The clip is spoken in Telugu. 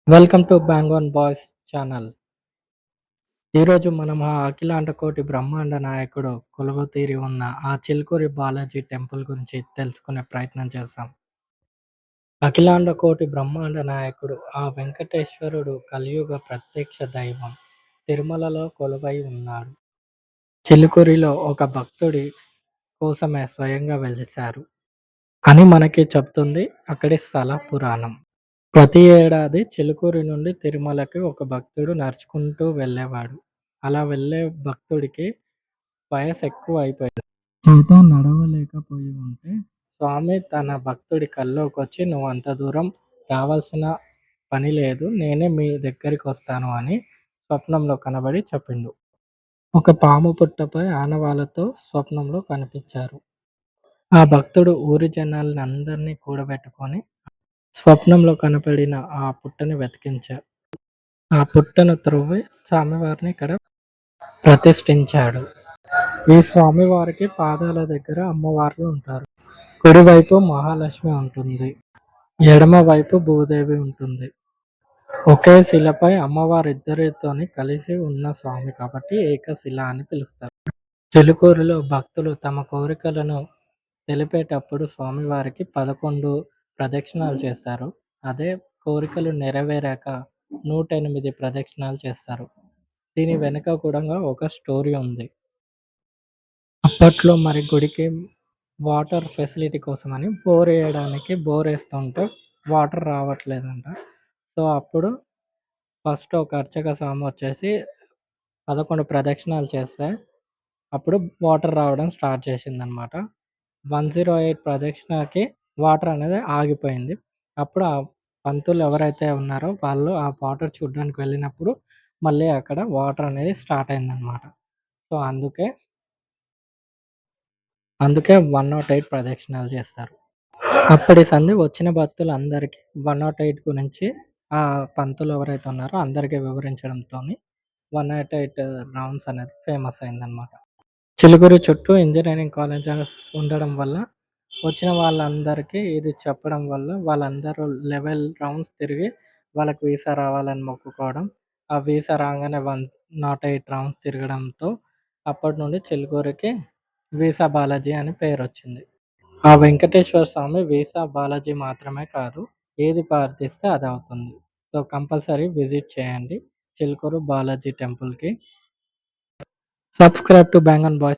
Welcome to bang on boys channel. ఈరోజు మనం ఆ అఖిలాండకోటి బ్రహ్మాండ నాయకుడు కొలువుతీరి ఉన్న ఆ చిలుకూరి బాలాజీ టెంపుల్ గురించి తెలుసుకునే ప్రయత్నం చేద్దాం. అఖిలాండకోటి బ్రహ్మాండ నాయకుడు ఆ వెంకటేశ్వరుడు కలియుగ ప్రత్యక్ష దైవం. తిరుమలలో కొలువై ఉన్నాడు. చిలుకూరిలో ఒక భక్తుడి కోసమే స్వయంగా వెలిశారు అని మనకి చెప్తుంది అక్కడి స్థల పురాణం. ప్రతి ఏడాది చిలుకూరి నుండి తిరుమలకి ఒక భక్తుడు నడుచుకుంటూ వెళ్ళేవాడు. అలా వెళ్ళే భక్తుడికి వయసెక్కువ అయిపోయింది. చేతో నడవలేకపోయి ఉంటే స్వామి తన భక్తుడి కల్లోకొచ్చి "నువ్వంత దూరం రావాల్సిన పని లేదు. నేనే మీ దగ్గరికొస్తాను" అని స్వప్నంలో కనబడి చెప్పిండు. ఒక పాము పుట్టపై ఆనవాళ్ళతో స్వప్నంలో కనిపించారు. ఆ భక్తుడు ఊరి జనాల్నందర్నీ కూడబెట్టుకొని స్వప్నంలో కనపడిన ఆ పుట్టని వెతికించాడు. ఆ పుట్టను త్రవ్వి స్వామివారిని ఇక్కడ ప్రతిష్ఠించాడు. ఈ స్వామివారికి పాదాల దగ్గర అమ్మవార్లు ఉంటారు. కుడివైపు మహాలక్ష్మి ఉంటుంది. ఎడమ వైపు భూదేవి ఉంటుంది. ఒకే శిలపై అమ్మవారిద్దరితోని కలిసి ఉన్న స్వామి కాబట్టి ఏకశిల అని పిలుస్తారు. చిలుకూరులో భక్తులు తమ కోరికలను తెలిపేటప్పుడు స్వామివారికి 11 ప్రదక్షిణాలు చేస్తారు. అదే కోరికలు నెరవేరాక 108 ప్రదక్షిణాలు చేస్తారు. దీని వెనుక కూడా ఒక స్టోరీ ఉంది. అప్పట్లో మరి గుడికి వాటర్ ఫెసిలిటీ కోసమని బోరేస్తుంటే వాటర్ రావట్లేదంట. సో, అప్పుడు ఫస్ట్ ఒక అర్చక స్వామి వచ్చేసి 11 ప్రదక్షిణాలు చేస్తే అప్పుడు వాటర్ రావడం స్టార్ట్ చేసిందనమాట. 108 ప్రదక్షిణకి వాటర్ అనేది ఆగిపోయింది. అప్పుడు ఆ పంతులు ఎవరైతే ఉన్నారో వాళ్ళు ఆ వాటర్ చూడ్డానికి వెళ్ళినప్పుడు మళ్ళీ అక్కడ వాటర్ అనేది స్టార్ట్ అయిందనమాట. సో, అందుకే 108 ప్రదక్షిణాలు చేస్తారు. అప్పటి సంధి వచ్చిన భక్తులందరికీ 108 గురించి ఆ పంతులు ఎవరైతే ఉన్నారో అందరికి వివరించడంతోని 108 రౌండ్స్ అనేది ఫేమస్ అయిందనమాట. చిలుకూరు చుట్టూ ఇంజినీరింగ్ కాలేజెస్ ఉండడం వల్ల వచ్చిన వాళ్ళందరికీ ఇది చెప్పడం వల్ల వాళ్ళందరూ 11 రౌండ్స్ తిరిగి వాళ్ళకి వీసా రావాలని మొక్కుకోవడం. ఆ వీసా రాంగానే 108 రౌండ్స్ తిరగడంతో అప్పటి నుండి చిలుకూరికి వీసా బాలాజీ అని పేరొచ్చింది. ఆ వెంకటేశ్వర స్వామి వీసా బాలాజీ మాత్రమే కాదు, ఏది ప్రార్థిస్తే అది అవుతుంది. సో, కంపల్సరీ విజిట్ చేయండి చిలుకూరు బాలాజీ టెంపుల్‌కి. Subscribe to bang on boys.